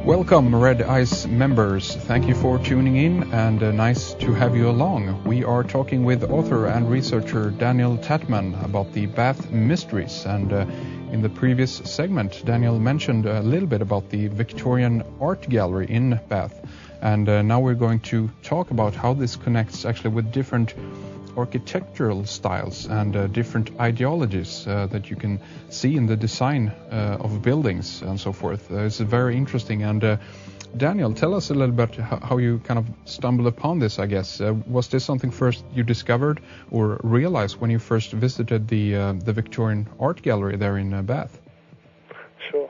Welcome, Red Ice members. Thank you for tuning in, and nice to have you along. We are talking with author and researcher Daniel Tatman about the Bath Mysteries, and in the previous segment, Daniel mentioned a little bit about the Victorian Art Gallery in Bath, and now we're going to talk about how this connects actually with different architectural styles and different ideologies that you can see in the design of buildings and so forth. It's very interesting. And Daniel, tell us a little bit how you kind of stumbled upon this, I guess. Was this something first you discovered or realized when you first visited the Victorian Art Gallery there in Bath? Sure.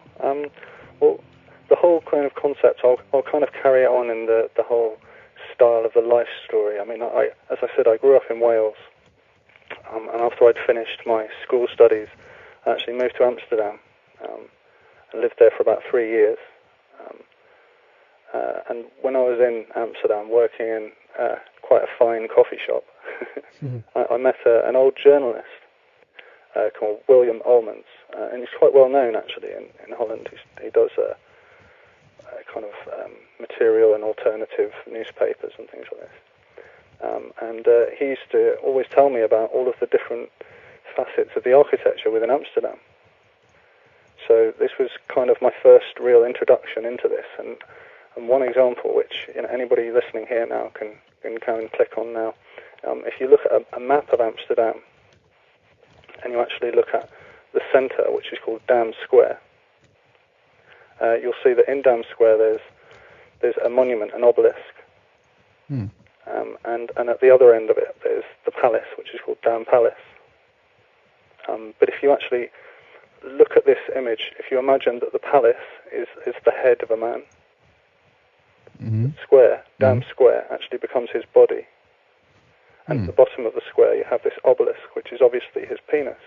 Well, the whole kind of concept, I'll kind of carry it on in the whole style of the life story. I mean, as I said, I grew up in Wales, and after I'd finished my school studies, I actually moved to Amsterdam and lived there for about 3 years. And when I was in Amsterdam working in quite a fine coffee shop, I met an old journalist called William Olmans, and he's quite well known actually in Holland. He does kind of material and alternative newspapers and things like this. And he used to always tell me about all of the different facets of the architecture within Amsterdam. So this was kind of my first real introduction into this. And one example, which anybody listening here now can go and click on now, if you look at a map of Amsterdam, and you actually look at the centre, which is called Dam Square, you'll see that in Dam Square there's a monument, an obelisk, and at the other end of it there's the palace, which is called Dam Palace. But if you actually look at this image, if you imagine that the palace is the head of a man, square, Dam Square, actually becomes his body. And at the bottom of the square you have this obelisk, which is obviously his penis.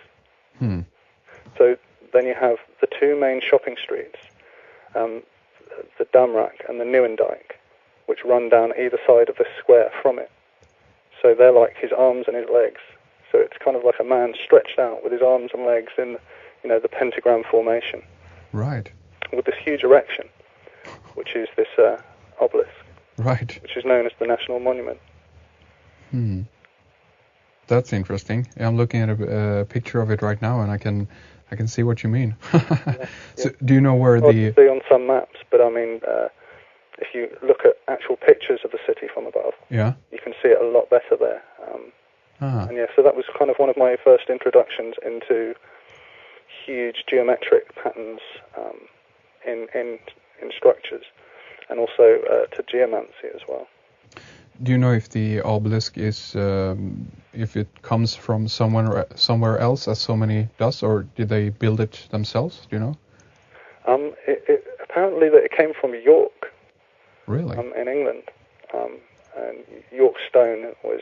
So then you have the two main shopping streets, the Damrak and the Nieuwendijk, which run down either side of the square from it. So they're like his arms and his legs. So it's kind of like a man stretched out with his arms and legs in, the pentagram formation. Right. With this huge erection, which is this obelisk. Right. Which is known as the National Monument. That's interesting. I'm looking at a picture of it right now, and I can see what you mean. So, do you know where the... see on some maps, but I mean, if you look at actual pictures of the city from above, you can see it a lot better there. And so that was kind of one of my first introductions into huge geometric patterns in structures, and also to geomancy as well. Do you know if the obelisk is, if it comes from somewhere else, as so many does, or did they build it themselves? Do you know? Apparently that it came from York. Really? In England. And York stone was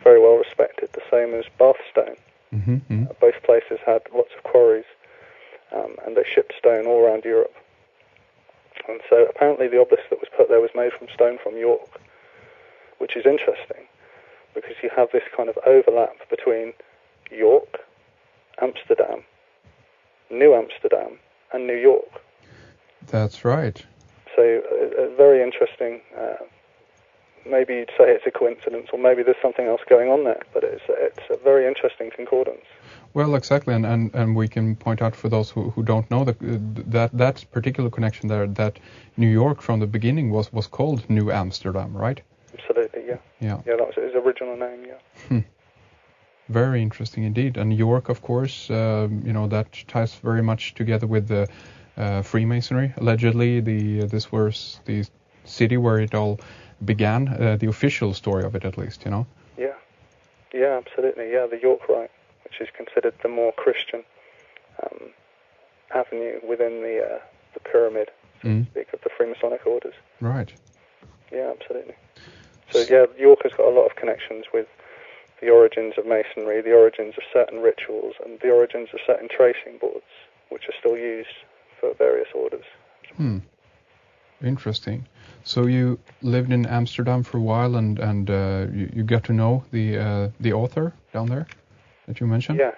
very well respected, the same as Bath stone. Both places had lots of quarries, and they shipped stone all around Europe. And so apparently the obelisk that was put there was made from stone from York, which is interesting because you have this kind of overlap between York, Amsterdam, New Amsterdam, and New York. That's right. So very interesting. Maybe you'd say it's a coincidence, or maybe there's something else going on there, but it's a very interesting concordance. Well, exactly, and we can point out for those who don't know that particular connection there, that New York from the beginning was called New Amsterdam, right? Absolutely, yeah. Yeah, that was his original name, yeah. Very interesting indeed. And York, of course, that ties very much together with the Freemasonry. Allegedly, this was the city where it all began, the official story of it, at least, Yeah, absolutely. Yeah, the York Rite, which is considered the more Christian avenue within the pyramid, so to speak, of the Freemasonic orders. Right. Yeah, absolutely. So yeah, York has got a lot of connections with the origins of Masonry, the origins of certain rituals, and the origins of certain tracing boards, which are still used for various orders. Interesting. So you lived in Amsterdam for a while, and you got to know the author down there that you mentioned? Yeah.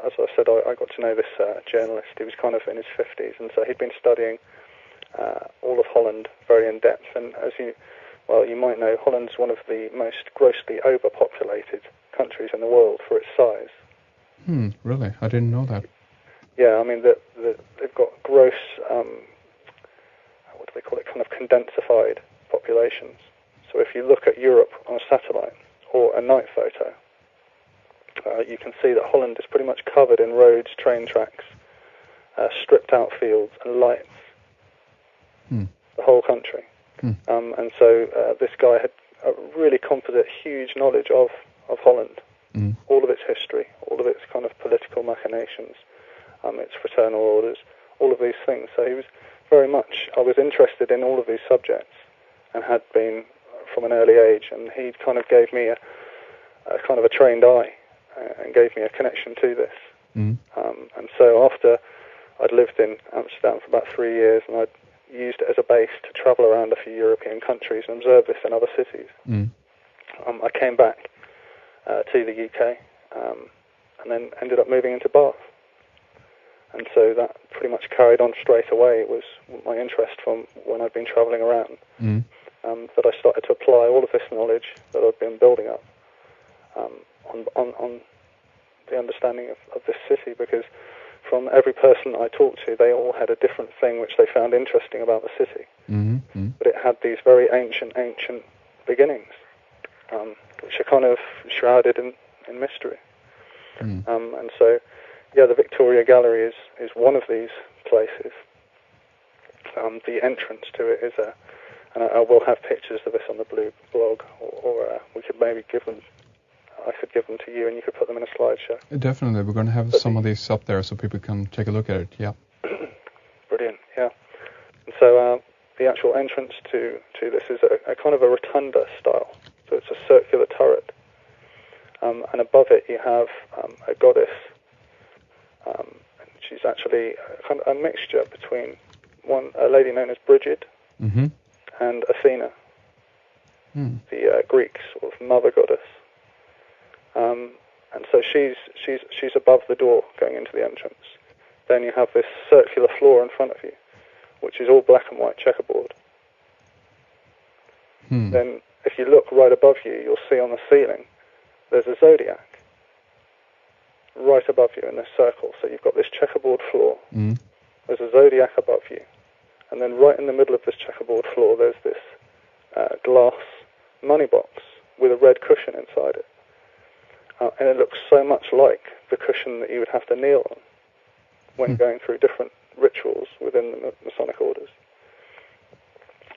As I said, I got to know this journalist. He was kind of in his 50s, and so he'd been studying all of Holland very in depth. And as you might know, Holland's one of the most grossly overpopulated countries in the world for its size. Really? I didn't know that. Yeah, I mean, they've got gross, what do they call it, kind of condensified populations. So if you look at Europe on a satellite or a night photo, you can see that Holland is pretty much covered in roads, train tracks, stripped out fields and lights. The whole country. And so this guy had a really composite, huge knowledge of Holland, all of its history, all of its kind of political machinations, its fraternal orders, all of these things. So he was I was interested in all of these subjects and had been from an early age, and he kind of gave me a kind of a trained eye and gave me a connection to this. And so after I'd lived in Amsterdam for about 3 years, and I'd used it as a base to travel around a few European countries and observe this in other cities, I came back to the UK and then ended up moving into Bath. And so that pretty much carried on straight away. It was my interest from when I'd been travelling around, that I started to apply all of this knowledge that I'd been building up on the understanding of this city, because from every person I talked to, they all had a different thing which they found interesting about the city. But it had these very ancient beginnings, which are kind of shrouded in mystery. And so, yeah, the Victoria Gallery is one of these places. The entrance to it is and I will have pictures of this on the Blue blog, or we could maybe I could give them to you and you could put them in a slideshow. Definitely, we're going to have some of these up there so people can take a look at it, yeah. Brilliant, yeah. And so the actual entrance to this is a kind of a rotunda style, so it's a circular turret. And above it you have a goddess. She's actually kind of a mixture between a lady known as Brigid and Athena, the Greek sort of mother goddess. And so she's above the door going into the entrance. Then you have this circular floor in front of you, which is all black and white checkerboard. Then if you look right above you, you'll see on the ceiling there's a zodiac right above you in this circle. So you've got this checkerboard floor, there's a zodiac above you, and then right in the middle of this checkerboard floor there's this glass money box with a red cushion inside it. And it looks so much like the cushion that you would have to kneel on when going through different rituals within the Masonic orders.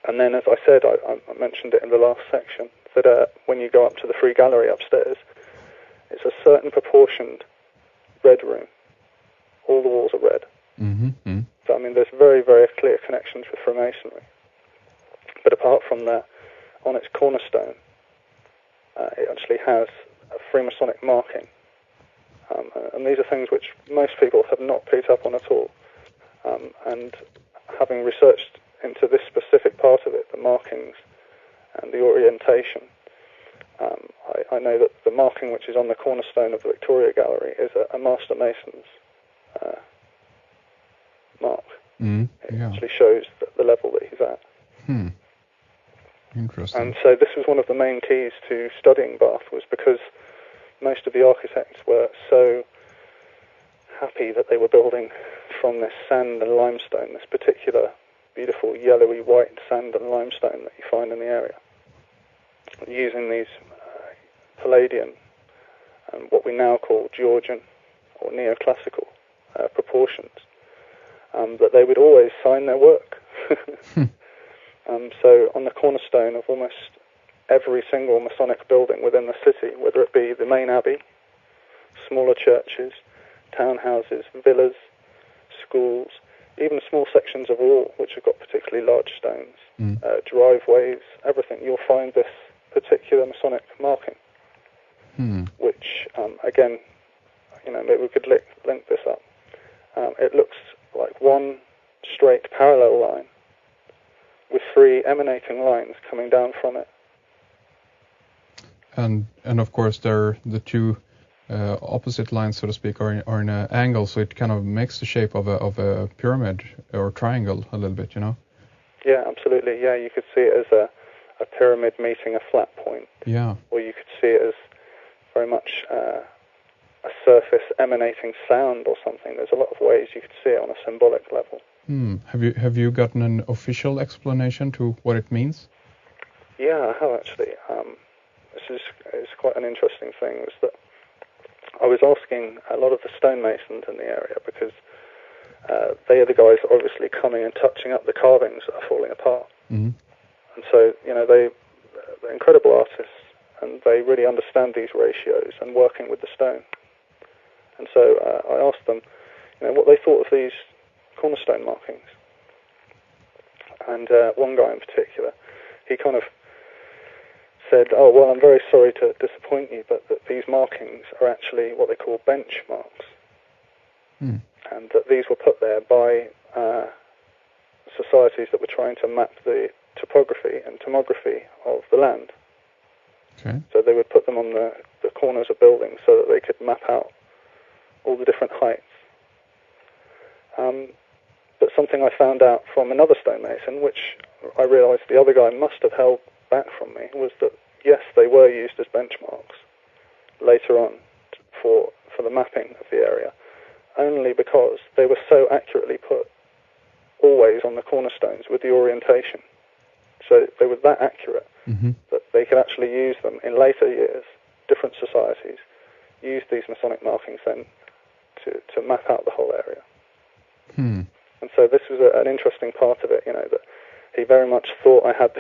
And then, as I said, I mentioned it in the last section, that when you go up to the free gallery upstairs, it's a certain proportioned red room. All the walls are red. So, I mean, there's very, very clear connections with Freemasonry. But apart from that, on its cornerstone, it actually has a Freemasonic marking. And these are things which most people have not picked up on at all. And having researched into this specific part of it, the markings and the orientation, I know that the marking which is on the cornerstone of the Victoria Gallery is a Master Mason's mark. It actually shows the level that he's at. Interesting. And so this was one of the main keys to studying Bath, was because most of the architects were so happy that they were building from this sand and limestone, this particular beautiful yellowy white sand and limestone that you find in the area, using these Palladian and what we now call Georgian or neoclassical proportions, that they would always sign their work. So on the cornerstone of almost every single Masonic building within the city, whether it be the main abbey, smaller churches, townhouses, villas, schools, even small sections of wall which have got particularly large stones, driveways, everything, you'll find this particular Masonic marking, which, again, maybe we could link this up. It looks like one straight parallel line with three emanating lines coming down from it. And of course, the two opposite lines, so to speak, are in an angle, so it kind of makes the shape of a pyramid or triangle a little bit, Yeah, absolutely. Yeah, you could see it as a pyramid meeting a flat point. Yeah. Or you could see it as very much a surface emanating sound or something. There's a lot of ways you could see it on a symbolic level. Have you gotten an official explanation to what it means? Yeah, I have actually. This is quite an interesting thing. Was that I was asking a lot of the stonemasons in the area because they are the guys obviously coming and touching up the carvings that are falling apart. Mm-hmm. And so, they're incredible artists, and they really understand these ratios and working with the stone. And so I asked them, what they thought of these cornerstone markings. And one guy in particular, he kind of said, "Oh, well, I'm very sorry to disappoint you, but that these markings are actually what they call benchmarks, and that these were put there by societies that were trying to map the topography and tomography of the land. Okay. So they would put them on the corners of buildings so that they could map out all the different heights. But something I found out from another stonemason, which I realised the other guy must have held back from me, was that yes, they were used as benchmarks later on for the mapping of the area, only because they were so accurately put always on the cornerstones with the orientation. So they were that accurate that they could actually use them in later years. Different societies used these Masonic markings then to map out the whole area. And so this was an interesting part of it, that he very much thought I had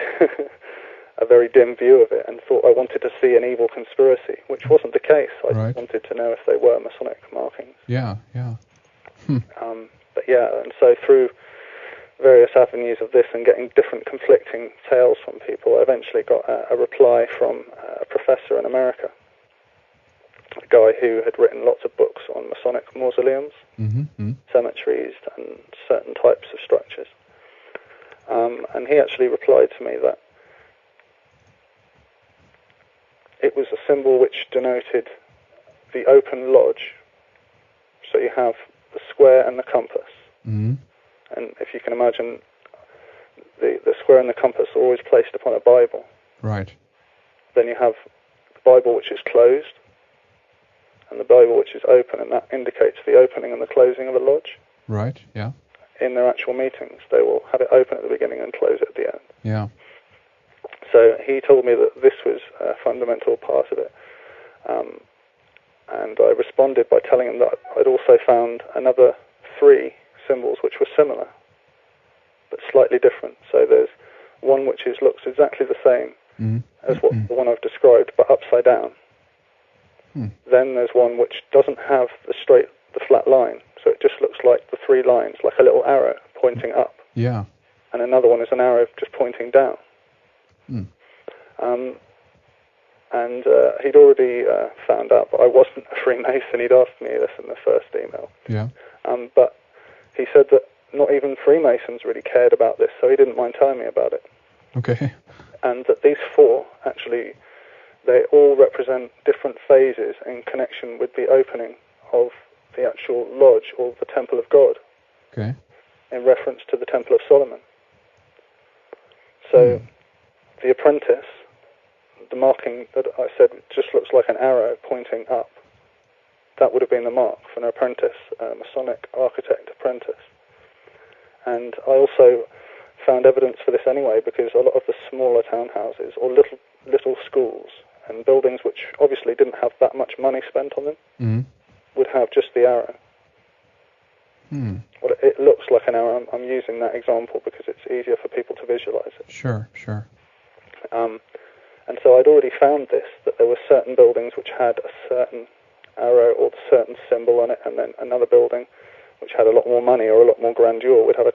a very dim view of it and thought I wanted to see an evil conspiracy, which wasn't the case. I just wanted to know if they were Masonic markings. Yeah. But yeah, and so through various avenues of this and getting different conflicting tales from people, I eventually got a reply from a professor in America, a guy who had written lots of books on Masonic mausoleums, cemeteries, and certain types of structures. And he actually replied to me that it was a symbol which denoted the open lodge. So you have the square and the compass. And if you can imagine, the square and the compass are always placed upon a Bible. Right. Then you have the Bible which is closed, and the Bible which is open, and that indicates the opening and the closing of a lodge. Right, yeah. In their actual meetings, they will have it open at the beginning and close it at the end. Yeah. So he told me that this was a fundamental part of it. And I responded by telling him that I'd also found another 3 symbols which were similar, but slightly different. So there's one which looks exactly the same as the one I've described, but upside down. Then there's one which doesn't have the flat line, so it just looks like the 3 lines, like a little arrow pointing up. Yeah. And another one is an arrow just pointing down. And he'd already found out, but I wasn't a Freemason. He'd asked me this in the first email. Yeah. But he said that not even Freemasons really cared about this, so he didn't mind telling me about it. Okay. And that these 4, actually, they all represent different phases in connection with the opening of the actual lodge or the Temple of God. Okay. In reference to the Temple of Solomon. So the apprentice, the marking that I said just looks like an arrow pointing up, that would have been the mark for an apprentice, a Masonic architect apprentice. And I also found evidence for this anyway, because a lot of the smaller townhouses or little schools and buildings which obviously didn't have that much money spent on them would have just the arrow. Well, it looks like an arrow. I'm using that example because it's easier for people to visualize it. Sure. And so I'd already found this, that there were certain buildings which had a certain arrow or a certain symbol on it, and then another building which had a lot more money or a lot more grandeur would have a